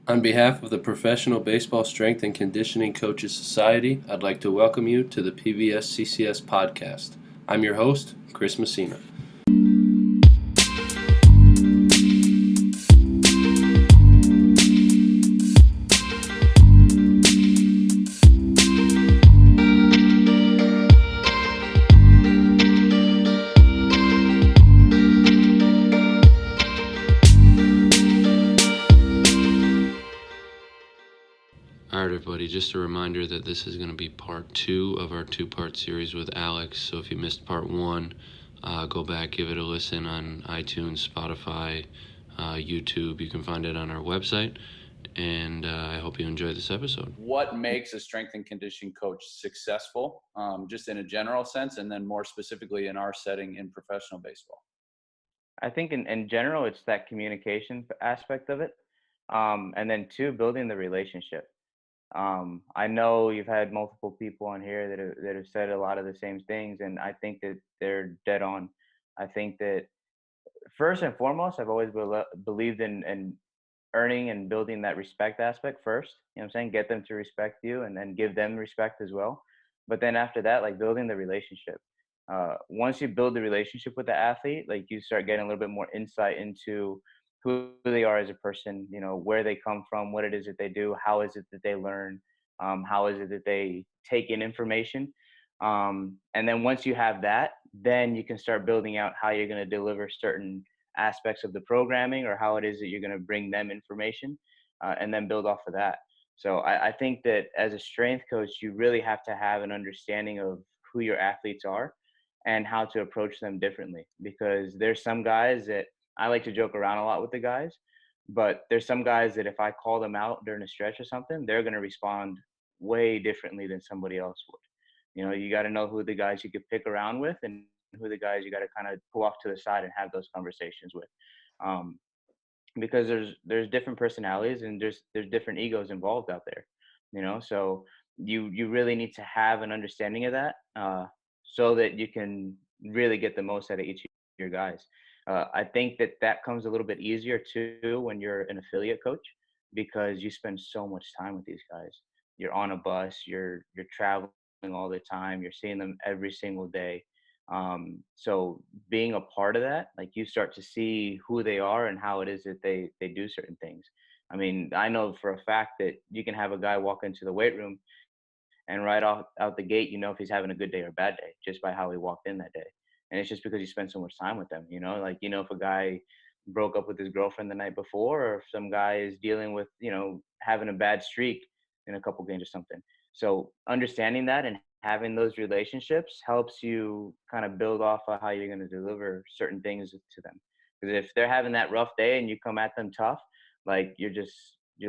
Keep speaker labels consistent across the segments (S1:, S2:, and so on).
S1: On behalf of the Professional Baseball Strength and Conditioning Coaches Society, I'd like to welcome you to the PBSCCS Podcast. I'm your host, Chris Messina. Alright everybody, just a reminder that this is going to be part 2 of our 2-part series with Alex. So if you missed part 1, go back, give it a listen on iTunes, Spotify, YouTube. You can find it on our website. And I hope you enjoy this episode.
S2: What makes a strength and conditioning coach successful, just in a general sense, and then more specifically in our setting in professional baseball?
S3: I think in general, it's that communication aspect of it. And then two, building the relationship. I know you've had multiple people on here that have said a lot of the same things, and I think that they're dead on. I think that first and foremost, I've always believed in earning and building that respect aspect first. You know what I'm saying? Get them to respect you and then give them respect as well. But then after that, like building the relationship. Once you build the relationship with the athlete, like you start getting a little bit more insight into who they are as a person, you know, where they come from, what it is that they do, how is it that they learn, how is it that they take in information. And then once you have that, then you can start building out how you're going to deliver certain aspects of the programming or how it is that you're going to bring them information, and then build off of that. So I think that as a strength coach, you really have to have an understanding of who your athletes are and how to approach them differently, because there's some guys that I like to joke around a lot with the guys, but there's some guys that if I call them out during a stretch or something, they're going to respond way differently than somebody else would. You know, you got to know who the guys you could pick around with and who the guys you got to kind of pull off to the side and have those conversations with. Um, because there's different personalities and there's different egos involved out there, you know. So you really need to have an understanding of that, so that you can really get the most out of each of your guys. I think that comes a little bit easier too when you're an affiliate coach, because you spend so much time with these guys. You're on a bus, you're traveling all the time, you're seeing them every single day. So being a part of that, like you start to see who they are and how it is that they do certain things. I mean, I know for a fact that you can have a guy walk into the weight room and right off out the gate, you know if he's having a good day or a bad day just by how he walked in that day. And it's just because you spend so much time with them, you know, like, you know, if a guy broke up with his girlfriend the night before, or if some guy is dealing with, you know, having a bad streak in a couple games or something. So understanding that and having those relationships helps you kind of build off of how you're going to deliver certain things to them. Because if they're having that rough day and you come at them tough, like you're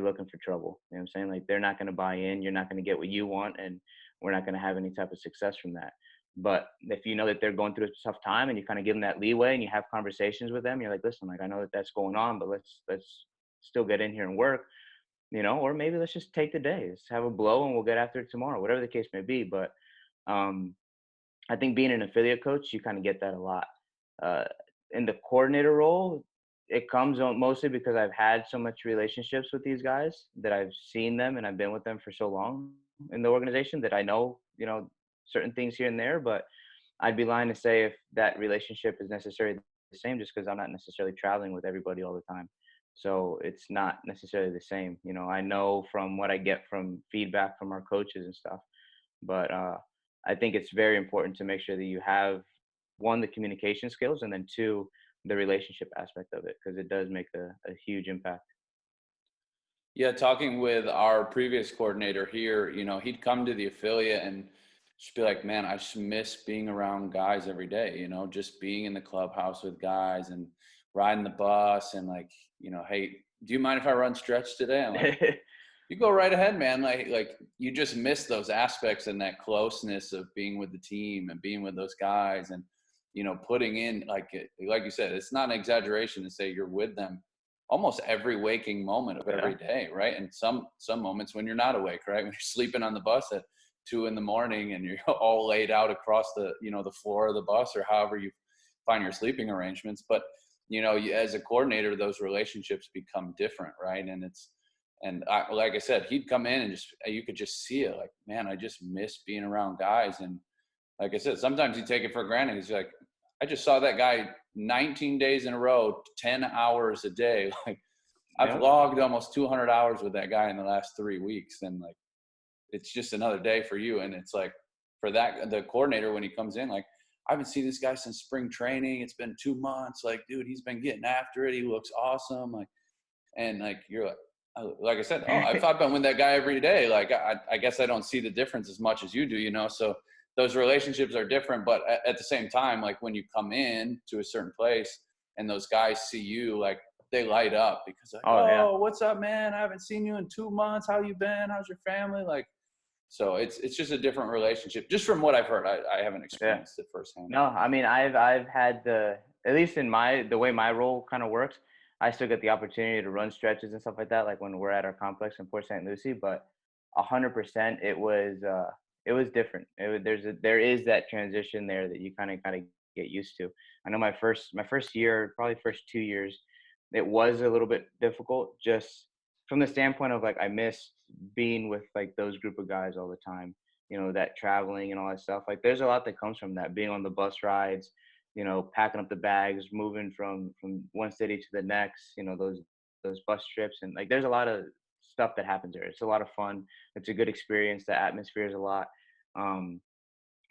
S3: looking for trouble. You know what I'm saying? Like they're not going to buy in, you're not going to get what you want, and we're not going to have any type of success from that. But if you know that they're going through a tough time and you kind of give them that leeway and you have conversations with them, you're like, listen, like I know that that's going on, but let's still get in here and work, you know, or maybe let's just take the day, let's have a blow and we'll get after it tomorrow, whatever the case may be. But um, I think being an affiliate coach, you kind of get that a lot. Uh, in the coordinator role, it comes on mostly because I've had so much relationships with these guys that I've seen them and I've been with them for so long in the organization that I know, you know, certain things here and there. But I'd be lying to say if that relationship is necessarily the same, just because I'm not necessarily traveling with everybody all the time. So it's not necessarily the same. You know, I know from what I get from feedback from our coaches and stuff. But I think it's very important to make sure that you have, one, the communication skills, and then two, the relationship aspect of it, because it does make a huge impact.
S2: Yeah, talking with our previous coordinator here, you know, he'd come to the affiliate and just be like, man, I just miss being around guys every day, you know, just being in the clubhouse with guys and riding the bus and like, you know, hey, do you mind if I run stretch today? I'm like, you go right ahead, man. Like you just miss those aspects and that closeness of being with the team and being with those guys and, you know, putting in like you said, it's not an exaggeration to say you're with them almost every waking moment of every day, right? And some moments when you're not awake, right? When you're sleeping on the bus at 2 a.m. and you're all laid out across the, you know, the floor of the bus or however you find your sleeping arrangements. But, you know, as a coordinator, those relationships become different, right? And And like I said, he'd come in and you could just see it, like, man, I just miss being around guys. And like I said, sometimes you take it for granted. He's like, I just saw that guy 19 days in a row, 10 hours a day. Like, I've logged almost 200 hours with that guy in the last 3 weeks. And like, it's just another day for you. And it's like, for that, the coordinator, when he comes in, like, I haven't seen this guy since spring training. It's been 2 months. Like, dude, he's been getting after it. He looks awesome. Like, and like, you're like I said, if I've been with that guy every day, like, I guess I don't see the difference as much as you do, you know? So those relationships are different, but at the same time, like, when you come in to a certain place and those guys see you, like, they light up because like, what's up, man? I haven't seen you in 2 months. How you been? How's your family? Like, so it's just a different relationship, just from what I've heard. I haven't experienced it firsthand.
S3: No, I mean, I've had at least in the way my role kind of works, I still get the opportunity to run stretches and stuff like that, like when we're at our complex in Port St. Lucie. But 100%, it was different. There is that transition there that you kind of get used to. I know my first year, probably first 2 years, it was a little bit difficult, just from the standpoint of like, I missed being with like those group of guys all the time, you know, that traveling and all that stuff. Like, there's a lot that comes from that, being on the bus rides, you know, packing up the bags, moving from one city to the next, you know, those bus trips. And like, there's a lot of stuff that happens there. It's a lot of fun. It's a good experience. The atmosphere is a lot.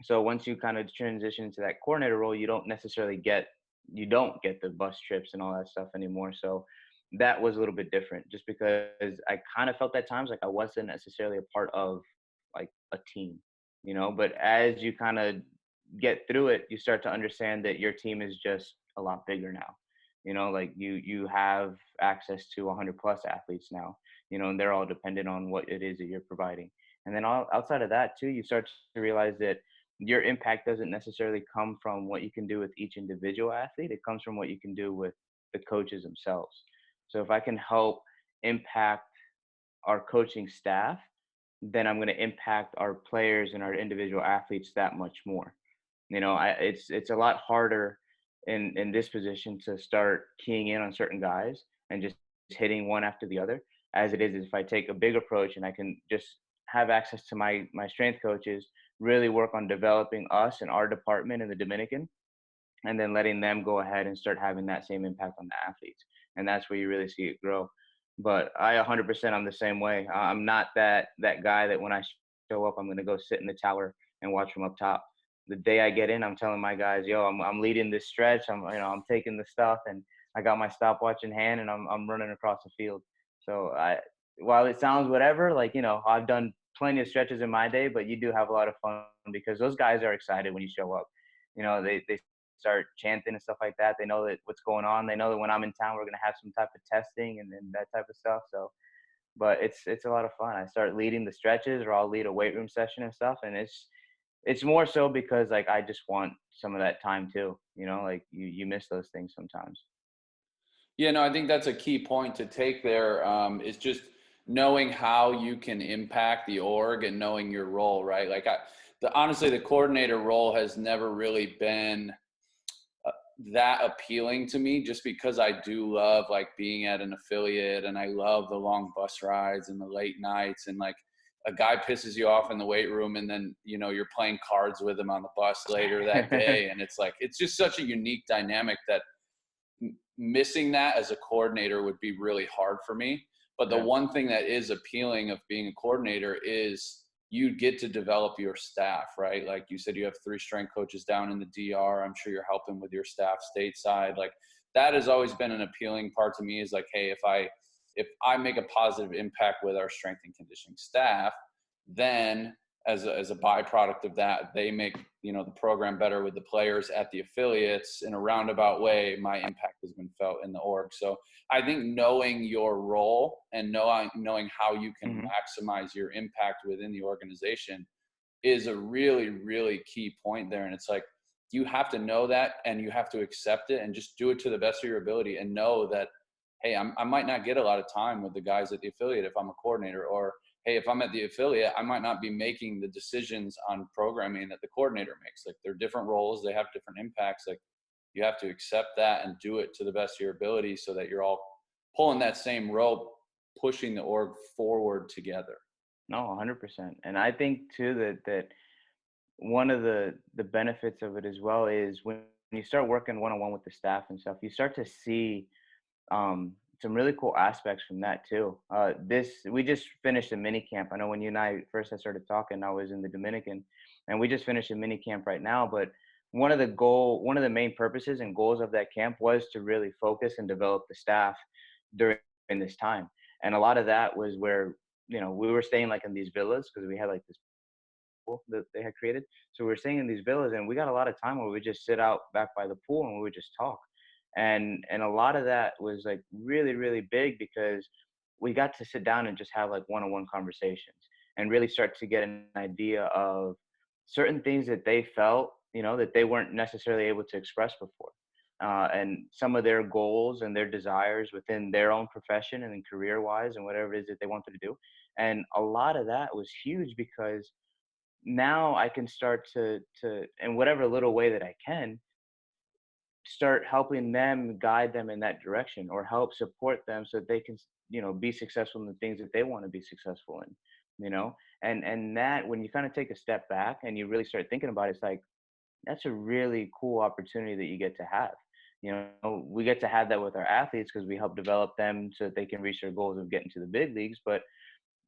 S3: So once you kind of transition into that coordinator role, you don't get the bus trips and all that stuff anymore. So that was a little bit different, just because I kind of felt at times like I wasn't necessarily a part of like a team, you know. But as you kind of get through it, you start to understand that your team is just a lot bigger now. You know, like you have access to 100 plus athletes now, you know, and they're all dependent on what it is that you're providing. And then outside of that too, you start to realize that your impact doesn't necessarily come from what you can do with each individual athlete. It comes from what you can do with the coaches themselves. So if I can help impact our coaching staff, then I'm going to impact our players and our individual athletes that much more. You know, it's a lot harder in this position to start keying in on certain guys and just hitting one after the other, as it is if I take a big approach and I can just have access to my strength coaches, really work on developing us and our department in the Dominican, and then letting them go ahead and start having that same impact on the athletes. And that's where you really see it grow. But I 100%, I'm the same way. I'm not that guy that when I show up, I'm going to go sit in the tower and watch from up top. The day I get in, I'm telling my guys, yo, I'm leading this stretch. I'm taking the stuff, and I got my stopwatch in hand, and I'm running across the field. So while it sounds whatever, like, you know, I've done plenty of stretches in my day, but you do have a lot of fun because those guys are excited when you show up. You know, they start chanting and stuff like that. They know that what's going on. They know that when I'm in town, we're going to have some type of testing and that type of stuff. So, but it's a lot of fun. I start leading the stretches, or I'll lead a weight room session and stuff. And it's more so because like, I just want some of that time too, you know, like you miss those things sometimes.
S2: Yeah, no, I think that's a key point to take there, is just knowing how you can impact the org and knowing your role, right? Like honestly, the coordinator role has never really been that appealing to me, just because I do love like being at an affiliate, and I love the long bus rides and the late nights, and like a guy pisses you off in the weight room and then, you know, you're playing cards with him on the bus later that day. And it's like, it's just such a unique dynamic that missing that as a coordinator would be really hard for me. But the one thing that is appealing of being a coordinator is you get to develop your staff, right? Like you said, you have 3 strength coaches down in the DR. I'm sure you're helping with your staff stateside. Like that has always been an appealing part to me, is like, hey, if I make a positive impact with our strength and conditioning staff, then as a byproduct of that, they make, you know, the program better with the players at the affiliates. In a roundabout way, my impact has been felt in the org. So I think knowing your role and knowing how you can maximize your impact within the organization is a really, really key point there. And it's like, you have to know that, and you have to accept it and just do it to the best of your ability, and know that, hey, I might not get a lot of time with the guys at the affiliate if I'm a coordinator, or hey, if I'm at the affiliate, I might not be making the decisions on programming that the coordinator makes. Like, they're different roles, they have different impacts. Like, you have to accept that and do it to the best of your ability, so that you're all pulling that same rope pushing the org forward together.
S3: No, 100%. And I think too that one of the benefits of it as well is when you start working one-on-one with the staff and stuff, you start to see some really cool aspects from that too. We just finished a mini camp. I know when you and I first had started talking, I was in the Dominican, and we just finished a mini camp right now. But one of the main purposes and goals of that camp was to really focus and develop the staff during this time. And a lot of that was where, we were staying like in these villas because we had like this pool that they had created. So we were staying in these villas, and we got a lot of time where we just sit out back by the pool and we would just talk. And a lot of that was like really, really big because we got to sit down and just have like one-on-one conversations and really start to get an idea of certain things that they felt, that they weren't necessarily able to express before. And some of their goals and their desires within their own profession and career wise and whatever it is that they wanted to do. And a lot of that was huge because now I can start to in whatever little way that I can start helping them, guide them in that direction, or help support them so that they can, be successful in the things that they want to be successful in, and that when you kind of take a step back and you really start thinking about it, it's like, that's a really cool opportunity that you get to have. We get to have that with our athletes because we help develop them so that they can reach their goals of getting to the big leagues. But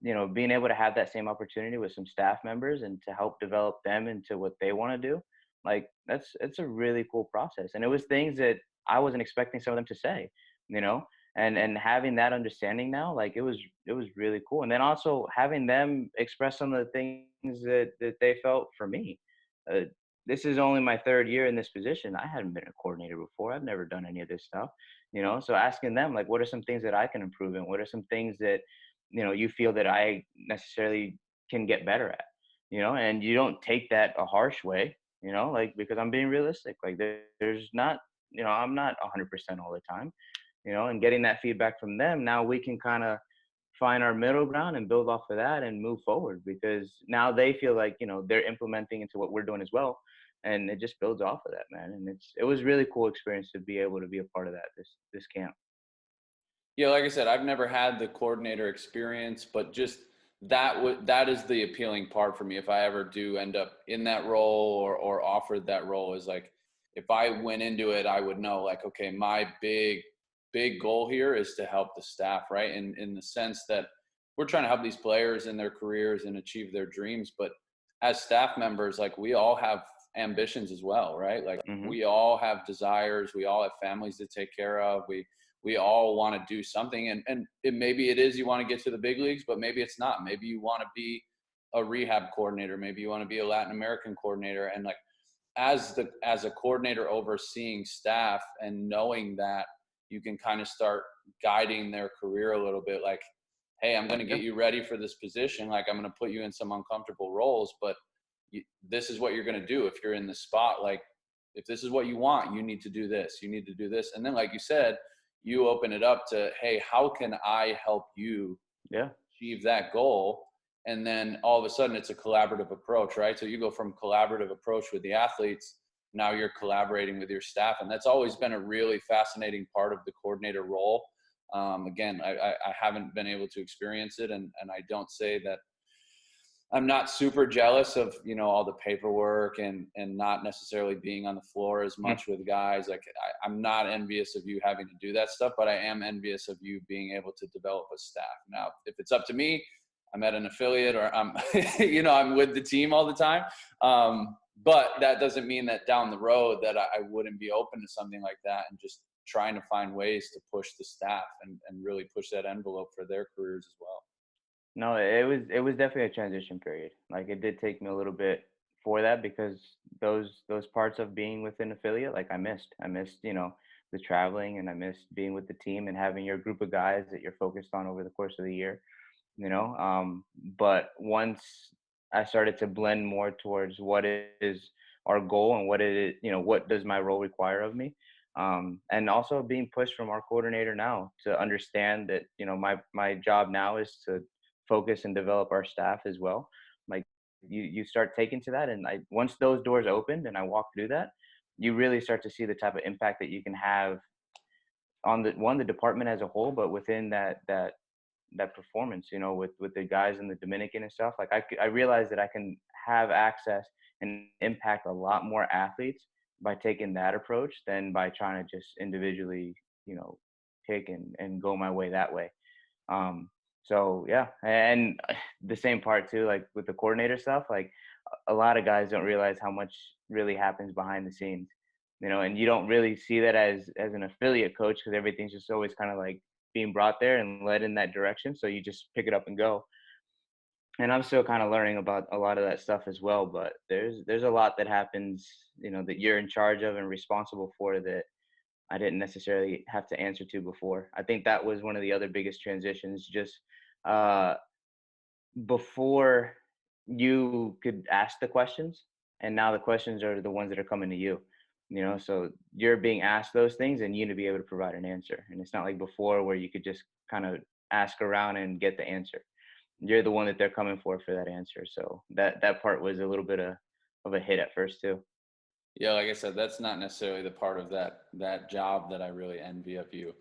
S3: being able to have that same opportunity with some staff members and to help develop them into what they want to do, like it's a really cool process. And it was things that I wasn't expecting some of them to say, and having that understanding now, like it was really cool. And then also having them express some of the things that they felt for me. Uh, this is only my third year in this position. I hadn't been a coordinator before. I've never done any of this stuff, so asking them, like, what are some things that I can improve in? What are some things that you feel that I necessarily can get better at, and you don't take that a harsh way, like, because I'm being realistic. Like there's not, I'm not 100% all the time, and getting that feedback from them. Now we can kind of find our middle ground and build off of that and move forward, because now they feel like, they're implementing into what we're doing as well. And it just builds off of that, man. And it was really cool experience to be able to be a part of that, this camp.
S2: Yeah, like I said, I've never had the coordinator experience, but just that is the appealing part for me. If I ever do end up in that role or offered that role, is like, if I went into it, I would know, like, okay, my big goal here is to help the staff, right? And in the sense that we're trying to help these players in their careers and achieve their dreams, but as staff members, like, we all have ambitions as well, right? Like, we all have desires, we all have families to take care of, we all want to do something, and maybe it is you want to get to the big leagues, but maybe it's not. Maybe you want to be a rehab coordinator, maybe you want to be a Latin American coordinator. And like, as a coordinator overseeing staff and knowing that, you can kind of start guiding their career a little bit, like, hey, I'm going to get you ready for this position, like I'm going to put you in some uncomfortable roles, but this is what you're going to do if you're in the spot. Like, if this is what you want, you need to do this, you need to do this. And then, like you said, you open it up to, hey, how can I help you achieve that goal? And then all of a sudden it's a collaborative approach, right? So you go from collaborative approach with the athletes, now you're collaborating with your staff. And that's always been a really fascinating part of the coordinator role. Again, I haven't been able to experience it. And I don't say that I'm not super jealous of, all the paperwork and not necessarily being on the floor as much with guys. Like, I'm not envious of you having to do that stuff, but I am envious of you being able to develop a staff. Now, if it's up to me, I'm at an affiliate, or I'm, I'm with the team all the time. But that doesn't mean that down the road that I wouldn't be open to something like that, and just trying to find ways to push the staff and really push that envelope for their careers as well.
S3: No, it was definitely a transition period. Like, it did take me a little bit for that, because those parts of being with an affiliate, like I missed, the traveling, and I missed being with the team and having your group of guys that you're focused on over the course of the year, but once I started to blend more towards what is our goal and what it is, what does my role require of me, and also being pushed from our coordinator now to understand that, my job now is to focus and develop our staff as well. Like, you start taking to that, and once those doors opened and I walked through that, you really start to see the type of impact that you can have on the department as a whole, but within that that performance, with the guys in the Dominican and stuff. Like I realized that I can have access and impact a lot more athletes by taking that approach than by trying to just individually, you know, pick and go my way that way. Um, so yeah, and the same part too, like with the coordinator stuff, like a lot of guys don't realize how much really happens behind the scenes, and you don't really see that as an affiliate coach because everything's just always kind of like being brought there and led in that direction. So you just pick it up and go. And I'm still kind of learning about a lot of that stuff as well. But there's a lot that happens, that you're in charge of and responsible for that I didn't necessarily have to answer to before. I think that was one of the other biggest transitions. Just uh, before you could ask the questions, and now the questions are the ones that are coming to you. So you're being asked those things, and you need to be able to provide an answer. And it's not like before where you could just kind of ask around and get the answer. You're the one that they're coming for that answer. So that part was a little bit of a hit at first too.
S2: Yeah, like I said, that's not necessarily the part of that job that I really envy of you.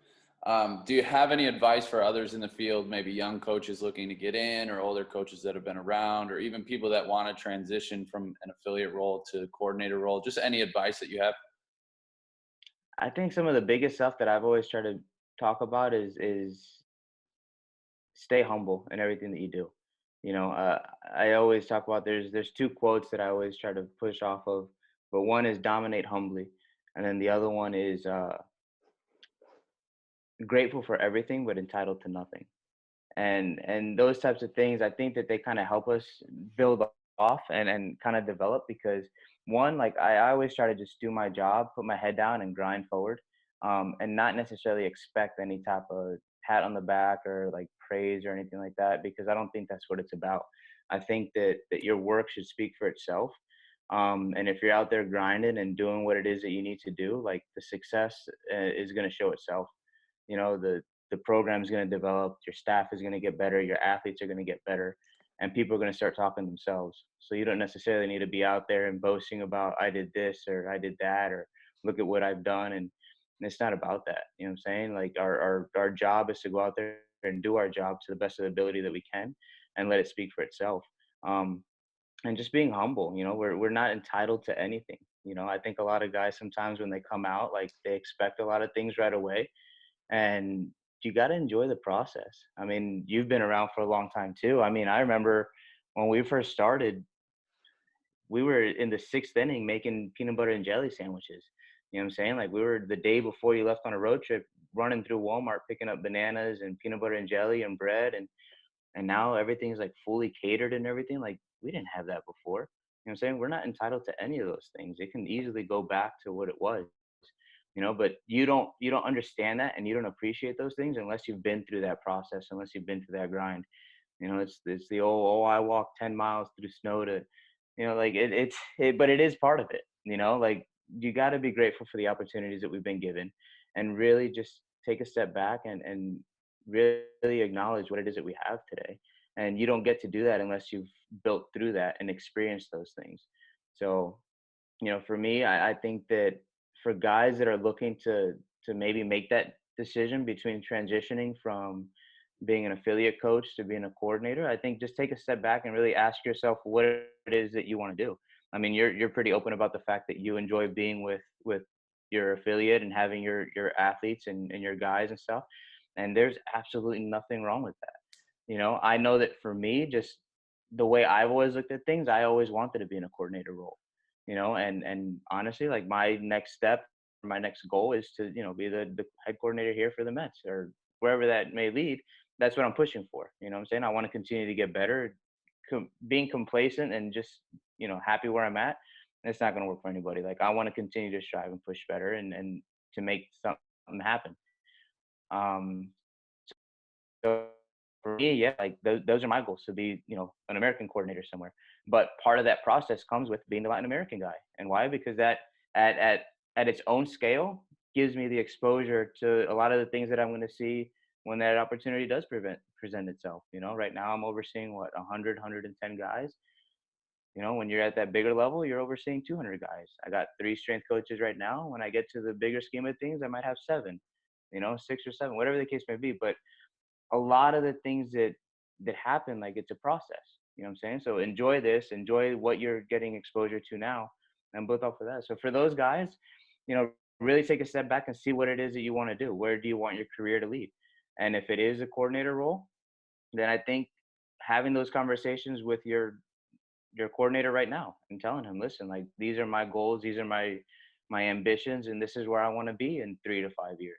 S2: Do you have any advice for others in the field, maybe young coaches looking to get in, or older coaches that have been around, or even people that want to transition from an affiliate role to coordinator role? Just any advice that you have?
S3: I think some of the biggest stuff that I've always tried to talk about is stay humble in everything that you do. I always talk about there's two quotes that I always try to push off of, but one is dominate humbly, and then the other one is grateful for everything but entitled to nothing. And those types of things, I think that they kind of help us build off and kind of develop, because one, like I always try to just do my job, put my head down and grind forward, and not necessarily expect any type of pat on the back or like praise or anything like that, because I don't think that's what it's about. I think that your work should speak for itself. And if you're out there grinding and doing what it is that you need to do, like the success is going to show itself. The program is going to develop, your staff is going to get better, your athletes are going to get better, and people are going to start talking themselves. So you don't necessarily need to be out there and boasting about I did this or I did that or look at what I've done. And it's not about that. You know what I'm saying? Like our job is to go out there and do our job to the best of the ability that we can and let it speak for itself. Um, and just being humble, we're not entitled to anything. I think a lot of guys sometimes when they come out, like they expect a lot of things right away, and you got to enjoy the process. I mean, you've been around for a long time too. I mean, I remember when we first started, we were in the sixth inning making peanut butter and jelly sandwiches. You know what I'm saying? Like we were the day before you left on a road trip running through Walmart picking up bananas and peanut butter and jelly and bread, and now everything's like fully catered and everything. Like we didn't have that before. You know what I'm saying? We're not entitled to any of those things. It can easily go back to what it was. But you don't understand that, and you don't appreciate those things unless you've been through that process, unless you've been through that grind. It's the old, oh, I walked 10 miles through snow to, like but it is part of it. Like you got to be grateful for the opportunities that we've been given, and really just take a step back and really acknowledge what it is that we have today. And you don't get to do that unless you've built through that and experienced those things. So for me, I think that for guys that are looking to maybe make that decision between transitioning from being an affiliate coach to being a coordinator, I think just take a step back and really ask yourself what it is that you want to do. I mean, you're pretty open about the fact that you enjoy being with your affiliate and having your athletes and your guys and stuff. And there's absolutely nothing wrong with that. I know that for me, just the way I've always looked at things, I always wanted to be in a coordinator role. And honestly, like my next step, my next goal is to, be the head coordinator here for the Mets or wherever that may lead. That's what I'm pushing for. You know what I'm saying? I want to continue to get better. Being complacent and just, happy where I'm at, it's not going to work for anybody. Like I want to continue to strive and push better and to make something happen. Um, so for me, yeah, like those are my goals, to be, an American coordinator somewhere. But part of that process comes with being the Latin American guy. And why? Because that at its own scale gives me the exposure to a lot of the things that I'm going to see when that opportunity does present itself. Right now I'm overseeing 100, 110 guys. When you're at that bigger level, you're overseeing 200 guys. I got 3 strength coaches right now. When I get to the bigger scheme of things, I might have 7, 6 or 7, whatever the case may be. But a lot of the things that happen, like it's a process. You know what I'm saying? So enjoy this, enjoy what you're getting exposure to now, and build off of that. So for those guys, really take a step back and see what it is that you want to do. Where do you want your career to lead? And if it is a coordinator role, then I think having those conversations with your coordinator right now and telling him, listen, like these are my goals, these are my ambitions, and this is where I want to be in 3 to 5 years.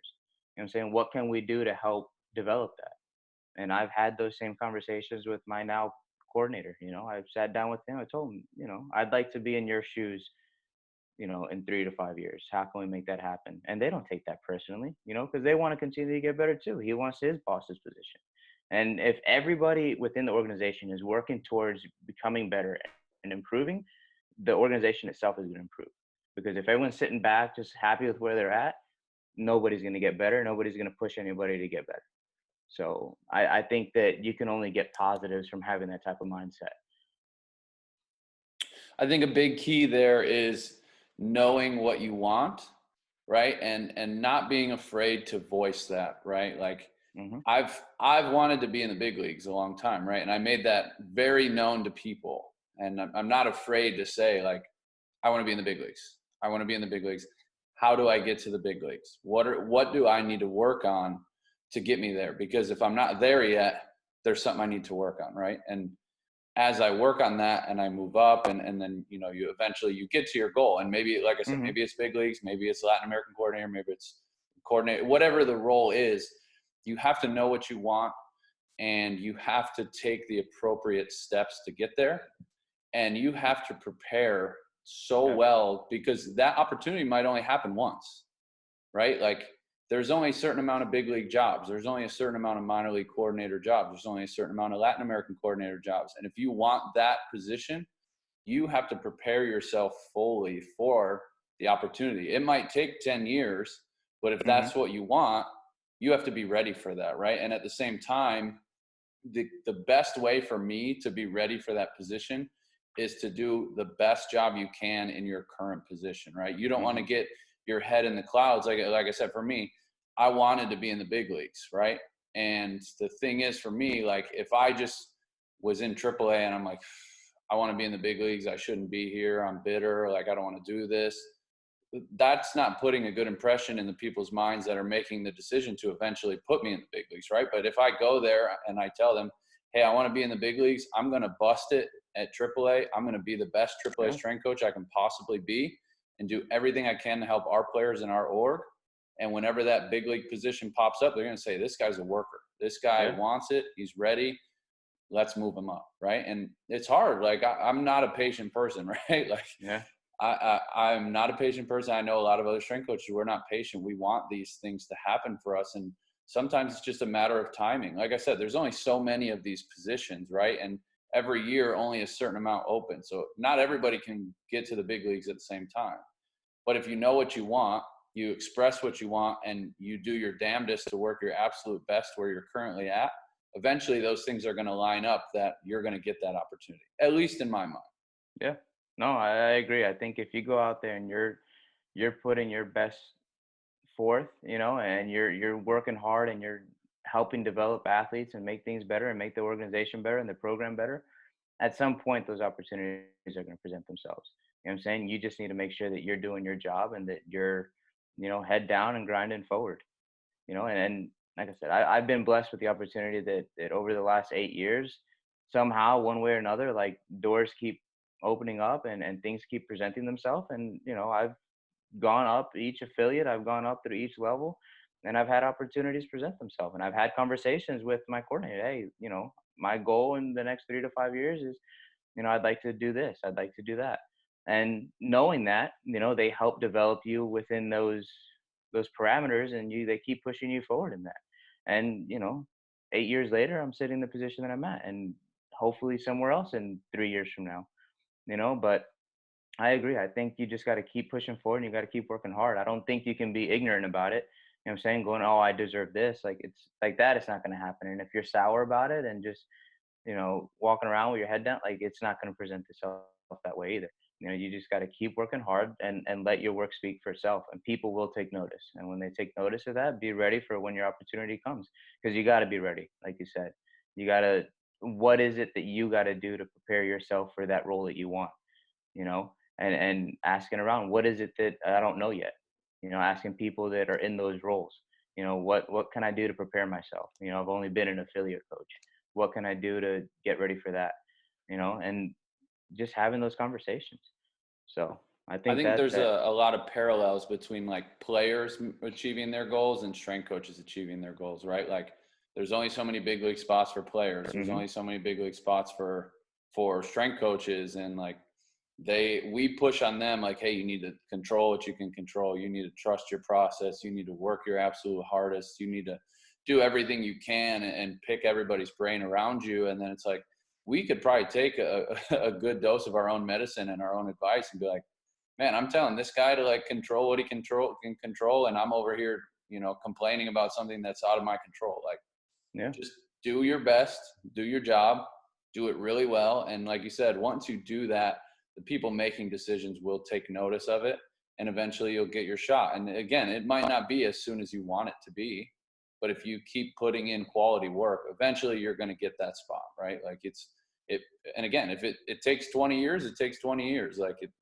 S3: You know what I'm saying? What can we do to help develop that? And I've had those same conversations with my now coordinator. I've sat down with him. I told him, I'd like to be in your shoes, in 3 to 5 years. How can we make that happen? And they don't take that personally, because they want to continue to get better too. He wants his boss's position. And if everybody within the organization is working towards becoming better and improving, the organization itself is going to improve. Because if everyone's sitting back, just happy with where they're at, nobody's going to get better. Nobody's going to push anybody to get better. So I think that you can only get positives from having that type of mindset.
S2: I think a big key there is knowing what you want, right? And not being afraid to voice that, right? Like I've wanted to be in the big leagues a long time, right? And I made that very known to people. And I'm not afraid to say, like, I want to be in the big leagues. I want to be in the big leagues. How do I get to the big leagues? What do I need to work on to get me there? Because if I'm not there yet, there's something I need to work on, right? And as I work on that and I move up and then, you eventually you get to your goal. And maybe, like I said, maybe it's big leagues, maybe it's Latin American coordinator, maybe it's coordinator, whatever the role is, you have to know what you want and you have to take the appropriate steps to get there. And you have to prepare so well, because that opportunity might only happen once, right? Like there's only a certain amount of big league jobs. There's only a certain amount of minor league coordinator jobs. There's only a certain amount of Latin American coordinator jobs. And if you want that position, you have to prepare yourself fully for the opportunity. It might take 10 years, but if that's what you want, you have to be ready for that, right? And at the same time, the best way for me to be ready for that position is to do the best job you can in your current position, right? You don't want to get your head in the clouds. Like I said, for me, I wanted to be in the big leagues, right? And the thing is, for me, like if I just was in AAA and I'm like, I want to be in the big leagues, I shouldn't be here, I'm bitter, like I don't want to do this. That's not putting a good impression in the people's minds that are making the decision to eventually put me in the big leagues, right? But if I go there and I tell them, hey, I want to be in the big leagues, I'm going to bust it at AAA. I'm going to be the best AAA strength coach I can possibly be and do everything I can to help our players in our org. And whenever that big league position pops up, they're going to say, this guy's a worker. This guy wants it. He's ready. Let's move him up, right? And it's hard. Like I'm not a patient person, right? Like I'm not a patient person. I know a lot of other strength coaches, we're not patient. We want these things to happen for us. And sometimes it's just a matter of timing. Like I said, there's only so many of these positions, right? And every year only a certain amount open. So not everybody can get to the big leagues at the same time. But if you know what you want, you express what you want, and you do your damnedest to work your absolute best where you're currently at, eventually those things are going to line up that you're going to get that opportunity, at least in my mind.
S3: Yeah. No, I agree. I think if you go out there and you're putting your best forth, and you're working hard and you're helping develop athletes and make things better and make the organization better and the program better, at some point those opportunities are going to present themselves. You know what I'm saying? You just need to make sure that you're doing your job and that you're, head down and grinding forward. And like I said, I've been blessed with the opportunity that over the last 8 years, somehow, one way or another, like doors keep opening up and things keep presenting themselves. And, I've gone up each affiliate, I've gone up through each level, and I've had opportunities present themselves. And I've had conversations with my coordinator. Hey, my goal in the next 3 to 5 years is, I'd like to do this, I'd like to do that. And knowing that, they help develop you within those parameters, and they keep pushing you forward in that. And 8 years later, I'm sitting in the position that I'm at, and hopefully somewhere else in 3 years from now. But I agree. I think you just got to keep pushing forward and you got to keep working hard. I don't think you can be ignorant about it. You know what I'm saying? Going, oh, I deserve this. Like, it's like that. It's not going to happen. And if you're sour about it and just, walking around with your head down, like, it's not going to present itself that way either. You just got to keep working hard and let your work speak for itself, and people will take notice. And when they take notice of that, be ready for when your opportunity comes, because you got to be ready. Like you said, you got to, what is it that you got to do to prepare yourself for that role that you want, and asking around, what is it that I don't know yet? Asking people that are in those roles, what can I do to prepare myself? I've only been an affiliate coach. What can I do to get ready for that? And just having those conversations. So I
S2: I
S3: think
S2: think there's
S3: that
S2: a lot of parallels between like players achieving their goals and strength coaches achieving their goals, right? Like there's only so many big league spots for players. There's only so many big league spots for strength coaches, and like we push on them like, hey, you need to control what you can control. You need to trust your process. You need to work your absolute hardest. You need to do everything you can and pick everybody's brain around you. And then it's like, we could probably take a good dose of our own medicine and our own advice and be like, man, I'm telling this guy to like control what he can control, and I'm over here, complaining about something that's out of my control. Like,
S3: yeah,
S2: just do your best, do your job, do it really well, and like you said, once you do that, the people making decisions will take notice of it, and eventually you'll get your shot. And again, it might not be as soon as you want it to be, but if you keep putting in quality work, eventually you're going to get that spot, right? Like and again, if it takes 20 years, it takes 20 years. Like it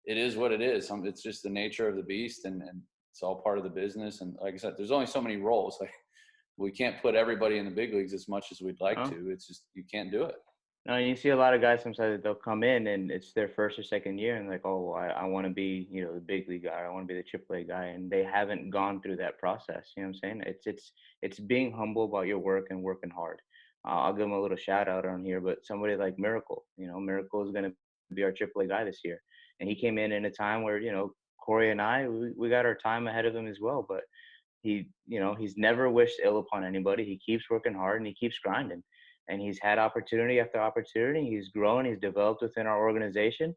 S2: is what it is. It's just the nature of the beast, and it's all part of the business. And like I said, there's only so many roles. Like we can't put everybody in the big leagues as much as we'd like to. It's just, you can't do it.
S3: no, you see a lot of guys sometimes that they'll come in and it's their first or second year and like, oh, I want to be, the big league guy. I want to be the AAA guy, and they haven't gone through that process. You know what I'm saying? It's being humble about your work and working hard. I'll give him a little shout out on here, but somebody like Miracle, Miracle is going to be our AAA guy this year, and he came in a time where Corey and I we got our time ahead of him as well, but he's never wished ill upon anybody. He keeps working hard and he keeps grinding, and he's had opportunity after opportunity. He's grown, he's developed within our organization,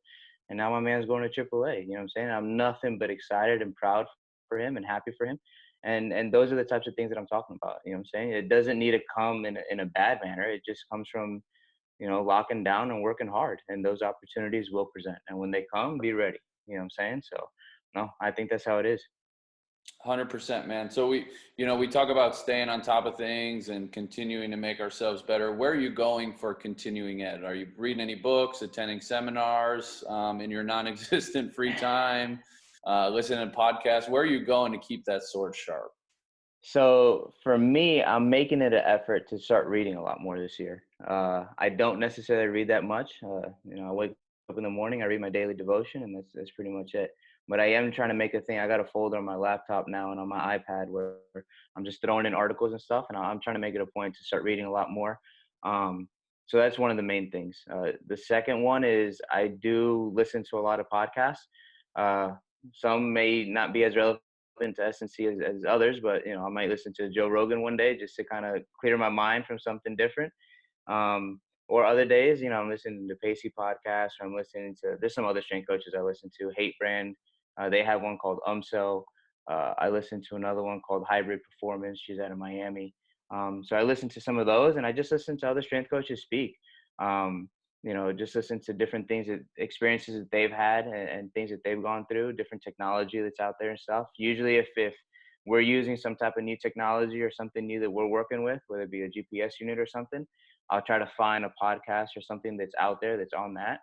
S3: and now my man's going to AAA. You know what I'm saying? I'm nothing but excited and proud for him and happy for him. And those are the types of things that I'm talking about. You know what I'm saying? It doesn't need to come in a bad manner. It just comes from, locking down and working hard, and those opportunities will present. And when they come, be ready. You know what I'm saying? So, no, I think that's how it is.
S2: 100%, man. So we talk about staying on top of things and continuing to make ourselves better. Where are you going for continuing ed? Are you reading any books, attending seminars, in your non-existent free time, listening to podcasts? Where are you going to keep that sword sharp?
S3: So for me, I'm making it an effort to start reading a lot more this year. I don't necessarily read that much. I wake up in the morning, I read my daily devotion, and that's pretty much it. But I am trying to make a thing. I got a folder on my laptop now and on my iPad where I'm just throwing in articles and stuff, and I'm trying to make it a point to start reading a lot more. So that's one of the main things. The second one is I do listen to a lot of podcasts. Some may not be as relevant to S&C as others, but I might listen to Joe Rogan one day just to kind of clear my mind from something different. Or other days, I'm listening to Pacey podcast, or I'm listening to, there's some other strength coaches I listen to, Hate Brand. They have one called UMSO. I listen to another one called Hybrid Performance. She's out of Miami. So I listen to some of those, and I just listen to other strength coaches speak. Just listen to different things, experiences that they've had, and things that they've gone through, different technology that's out there and stuff. Usually if we're using some type of new technology or something new that we're working with, whether it be a GPS unit or something, I'll try to find a podcast or something that's out there that's on that,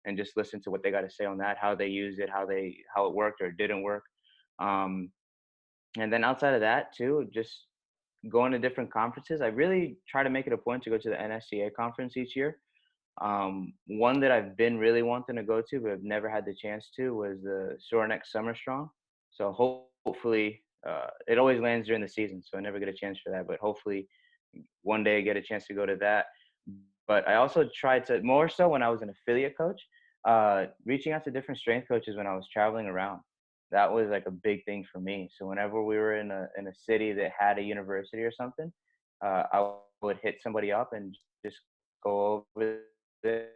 S3: and just listen to what they got to say on that, how they use it, how it worked or didn't work. And then outside of that too, just going to different conferences. I really try to make it a point to go to the NSCA conference each year. One that I've been really wanting to go to, but I've never had the chance to, was the Sore Neck Summer Strong. So hopefully, it always lands during the season, so I never get a chance for that. But hopefully, one day I get a chance to go to that. But I also tried to, more so when I was an affiliate coach, reaching out to different strength coaches when I was traveling around. That was like a big thing for me. So whenever we were in a city that had a university or something, I would hit somebody up and just go over there,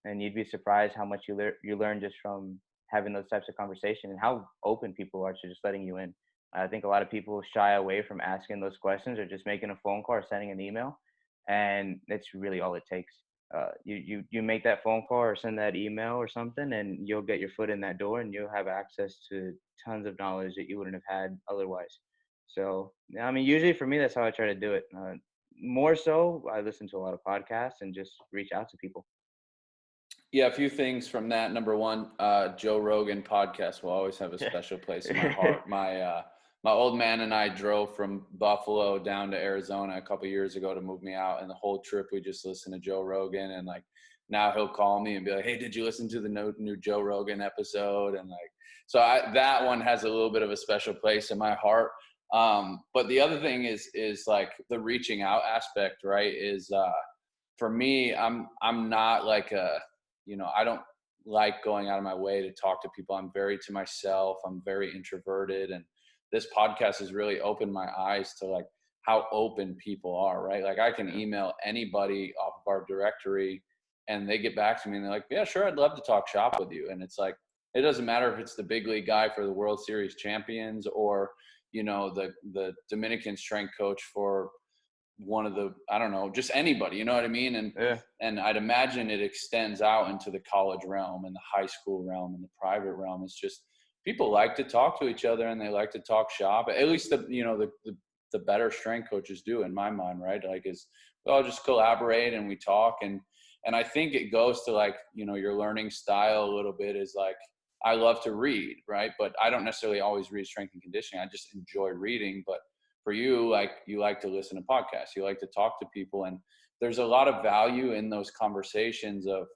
S3: and you'd be surprised how much you learn just from having those types of conversations, and how open people are to just letting you in. I think a lot of people shy away from asking those questions, or just making a phone call or sending an email, and it's really all it takes. You make that phone call or send that email or something, and you'll get your foot in that door, and you'll have access to tons of knowledge that you wouldn't have had otherwise. So, yeah, I mean, usually for me, that's how I try to do it. More so, I listen to a lot of podcasts and just reach out to people.
S2: Yeah, a few things from that. Number one, Joe Rogan podcast will always have a special place in my heart. My old man and I drove from Buffalo down to Arizona a couple years ago to move me out, and the whole trip we just listened to Joe Rogan. And like now he'll call me and be like, "Hey, did you listen to the new Joe Rogan episode?" And like, so that one has a little bit of a special place in my heart. But the other thing is like the reaching out aspect, right? Is for me, I'm not like I don't like going out of my way to talk to people. I'm very to myself. I'm very introverted. And this podcast has really opened my eyes to like how open people are, right? Like I can email anybody off of our directory and they get back to me and they're like, yeah, sure. I'd love to talk shop with you. And it's like, it doesn't matter if it's the big league guy for the World Series champions or, the Dominican strength coach for one of the, I don't know, just anybody, you know what I mean? And I'd imagine it extends out into the college realm and the high school realm and the private realm. It's just people like to talk to each other and they like to talk shop. At least the better strength coaches do, in my mind, right? Like is we all just collaborate and we talk and I think it goes to like, your learning style a little bit is like I love to read, right? But I don't necessarily always read strength and conditioning. I just enjoy reading, but for you, like you like to listen to podcasts, you like to talk to people. And there's a lot of value in those conversations of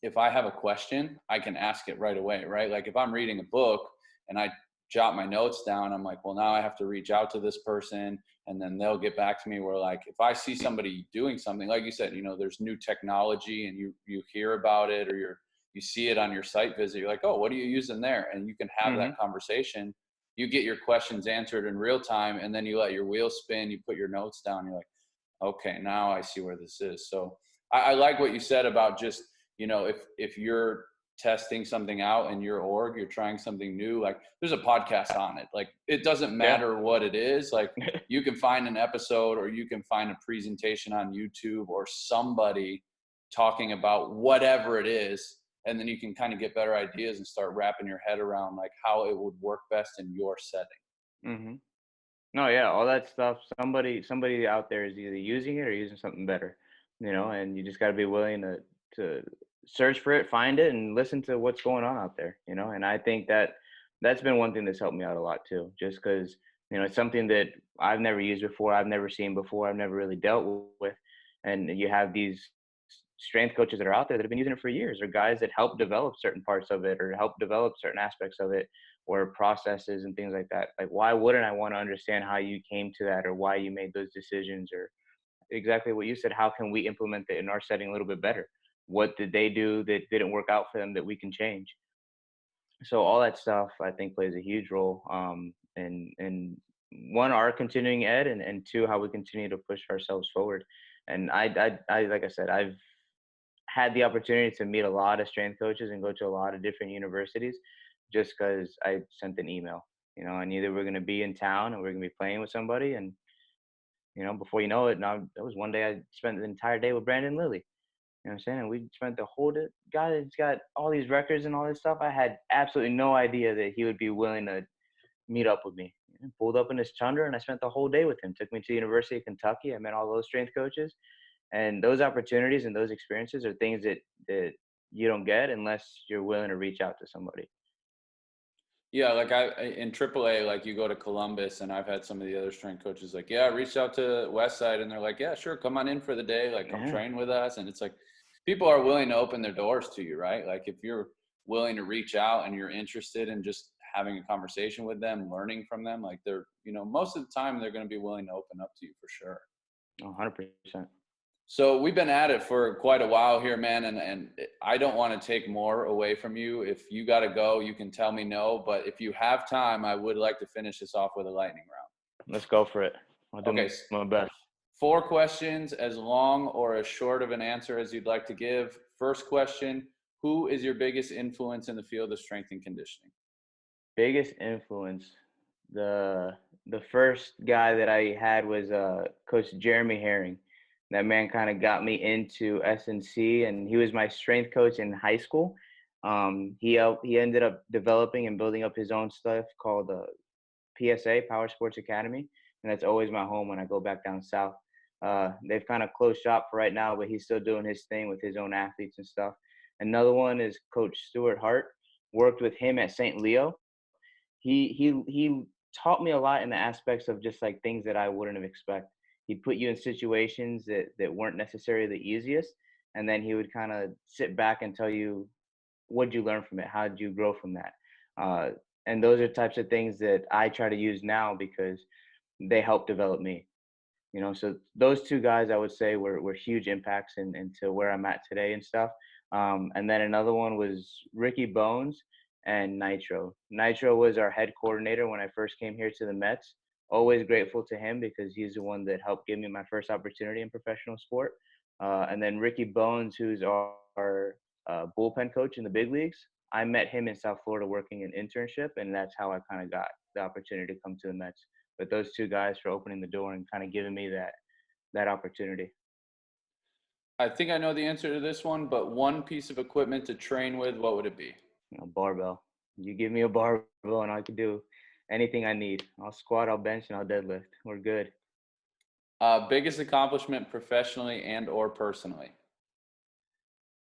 S2: if I have a question, I can ask it right away, right? Like if I'm reading a book and I jot my notes down, I'm like, well, now I have to reach out to this person and then they'll get back to me. Where like, if I see somebody doing something, like you said, there's new technology and you hear about it or you see it on your site visit, you're like, oh, what are you using there? And you can have that conversation. You get your questions answered in real time and then you let your wheels spin, you put your notes down, you're like, okay, now I see where this is. So I like what you said about just, if you're testing something out in your org, you're trying something new, like there's a podcast on it. Like it doesn't matter what it is. Like you can find an episode or you can find a presentation on YouTube or somebody talking about whatever it is. And then you can kind of get better ideas and start wrapping your head around like how it would work best in your setting.
S3: No, yeah, all that stuff. Somebody out there is either using it or using something better, and you just got to be willing to search for it, find it, and listen to what's going on out there, And I think that's been one thing that's helped me out a lot too, just because it's something that I've never used before, I've never seen before, I've never really dealt with, and you have these strength coaches that are out there that have been using it for years, or guys that help develop certain parts of it, or help develop certain aspects of it, or processes and things like that. Like, why wouldn't I want to understand how you came to that, or why you made those decisions, or exactly what you said? How can we implement it in our setting a little bit better? What did they do that didn't work out for them that we can change? So all that stuff, I think, plays a huge role in one, our continuing ed, and two, how we continue to push ourselves forward. And I like I said, I've had the opportunity to meet a lot of strength coaches and go to a lot of different universities just because I sent an email. And either we're going to be in town and we're going to be playing with somebody. And, before you know it, now that was one day I spent the entire day with Brandon Lilly. You know what I'm saying? And we spent the whole day. Guy that's got all these records and all this stuff. I had absolutely no idea that he would be willing to meet up with me. Pulled up in his Tundra and I spent the whole day with him. Took me to the University of Kentucky. I met all those strength coaches. And those opportunities and those experiences are things that you don't get unless you're willing to reach out to somebody.
S2: Yeah, like in AAA, like you go to Columbus, and I've had some of the other strength coaches like, yeah, I reached out to Westside, and they're like, yeah, sure, come on in for the day, like come train with us. And it's like people are willing to open their doors to you, right? Like if you're willing to reach out and you're interested in just having a conversation with them, learning from them, like they're, most of the time they're going to be willing to open up to you for sure.
S3: 100%.
S2: So we've been at it for quite a while here, man, and I don't want to take more away from you. If you got to go, you can tell me no, but if you have time, I would like to finish this off with a lightning round.
S3: Let's go for it. I'll do my best.
S2: 4 questions, as long or as short of an answer as you'd like to give. First question, who is your biggest influence in the field of strength and conditioning?
S3: Biggest influence, the first guy that I had was Coach Jeremy Herring. That man kind of got me into S&C, and he was my strength coach in high school. He ended up developing and building up his own stuff called PSA, Power Sports Academy, and that's always my home when I go back down south. They've kind of closed shop for right now, but he's still doing his thing with his own athletes and stuff. Another one is Coach Stuart Hart. Worked with him at St. Leo. He taught me a lot in the aspects of just like things that I wouldn't have expected. He'd put you in situations that weren't necessarily the easiest, and then he would kind of sit back and tell you, what'd you learn from it? How did you grow from that? Uh, and those are types of things that I try to use now because they help develop me. So those two guys I would say were huge impacts into where I'm at today and stuff. And then another one was Ricky Bones and Nitro. Nitro was our head coordinator when I first came here to the Mets. Always grateful to him because he's the one that helped give me my first opportunity in professional sport. And then Ricky Bones, who's our bullpen coach in the big leagues. I met him in South Florida working an internship, and that's how I kind of got the opportunity to come to the Mets. But those two guys for opening the door and kind of giving me that opportunity.
S2: I think I know the answer to this one, but one piece of equipment to train with, what would it be?
S3: Barbell. You give me a barbell and I can do anything I need. I'll squat, I'll bench, and I'll deadlift. We're good.
S2: Biggest accomplishment professionally and or personally?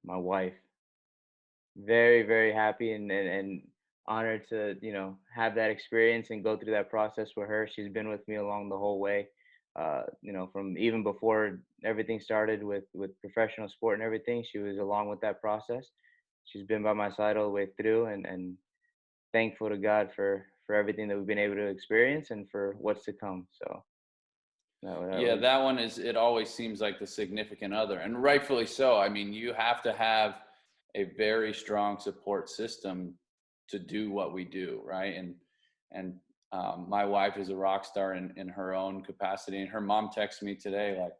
S3: My wife. Very, very happy and honored to, have that experience and go through that process with her. She's been with me along the whole way. From even before everything started with professional sport and everything, she was along with that process. She's been by my side all the way through, and thankful to God for everything that we've been able to experience and for what's to come. So
S2: Yeah, that one is, it always seems like the significant other, and rightfully so. I mean, you have to have a very strong support system to do what we do, right? And my wife is a rock star in her own capacity, and her mom texted me today, like,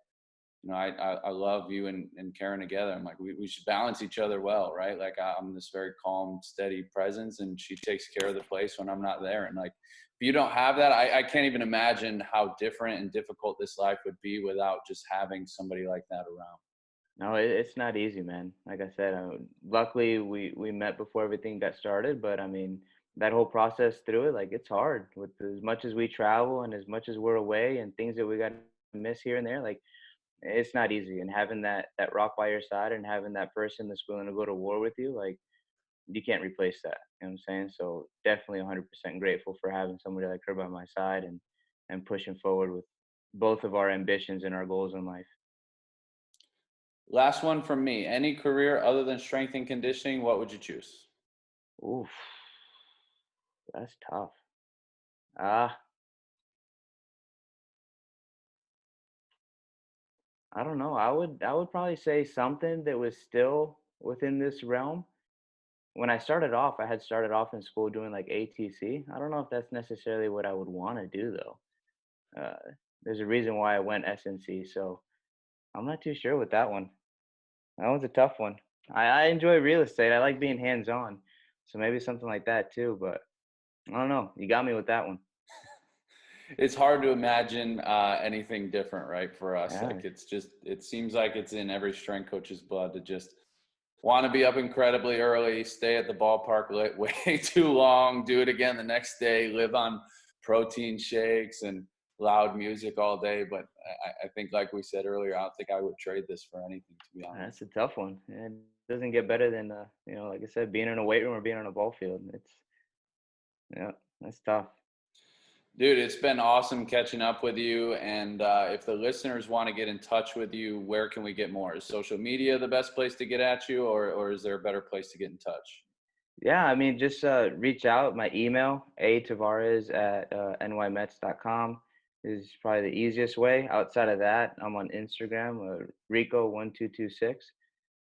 S2: I love you and Karen together. I'm like, we should balance each other well, right? Like I'm this very calm, steady presence, and she takes care of the place when I'm not there. And like, if you don't have that, I can't even imagine how different and difficult this life would be without just having somebody like that around.
S3: No, it's not easy, man. Like I said, luckily we met before everything got started, but I mean that whole process through it, like it's hard with as much as we travel and as much as we're away and things that we got to miss here and there. Like it's not easy, and having that rock by your side and having that person that's willing to go to war with you, like you can't replace that. You know what I'm saying? So definitely 100% grateful for having somebody like her by my side and pushing forward with both of our ambitions and our goals in life.
S2: Last one from me. Any career other than strength and conditioning, what would you choose?
S3: Oof, that's tough. Ah, I don't know. I would probably say something that was still within this realm. When I started off, I had started off in school doing like ATC. I don't know if that's necessarily what I would want to do though. Uh, there's a reason why I went SNC, so I'm not too sure with that one. That one's a tough one. I enjoy real estate. I like being hands on, so maybe something like that too. But I don't know. You got me with that one.
S2: It's hard to imagine anything different, right? For us, like
S3: Yeah,
S2: it seems like it's in every strength coach's blood to just want to be up incredibly early, stay at the ballpark way too long, do it again the next day, live on protein shakes and loud music all day. But I think, like we said earlier, I don't think I would trade this for anything, to be honest.
S3: that's a tough one. It doesn't get better than like I said, being in a weight room or being on a ball field. Yeah, that's tough.
S2: Dude, it's been awesome catching up with you. And if the listeners want to get in touch with you, where can we get more? Is social media the best place to get at you, or is there a better place to get in touch?
S3: Yeah, I mean, just reach out. My email, Tavarez at nymets.com is probably the easiest way. Outside of that, I'm on Instagram, Rico1226.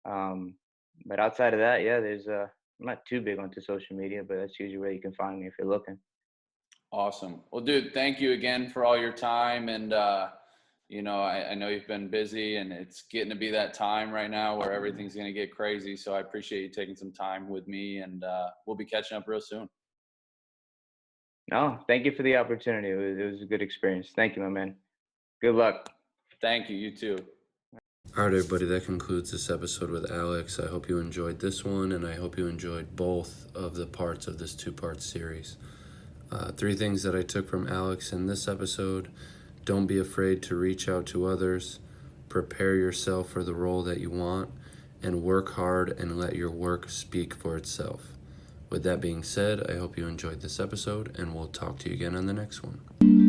S3: Um, but outside of that, yeah, I'm not too big onto social media, but that's usually where you can find me if you're looking.
S2: Awesome. Well, dude, thank you again for all your time. And, I know you've been busy, and it's getting to be that time right now where everything's going to get crazy. So I appreciate you taking some time with me, and we'll be catching up real soon.
S3: No, thank you for the opportunity. It was a good experience. Thank you, my man. Good luck.
S2: Thank you. You too.
S1: All right, everybody, that concludes this episode with Alex. I hope you enjoyed this one, and I hope you enjoyed both of the parts of this two-part series. 3 things that I took from Alex in this episode: don't be afraid to reach out to others, prepare yourself for the role that you want, and work hard and let your work speak for itself. With that being said, I hope you enjoyed this episode, and we'll talk to you again on the next one.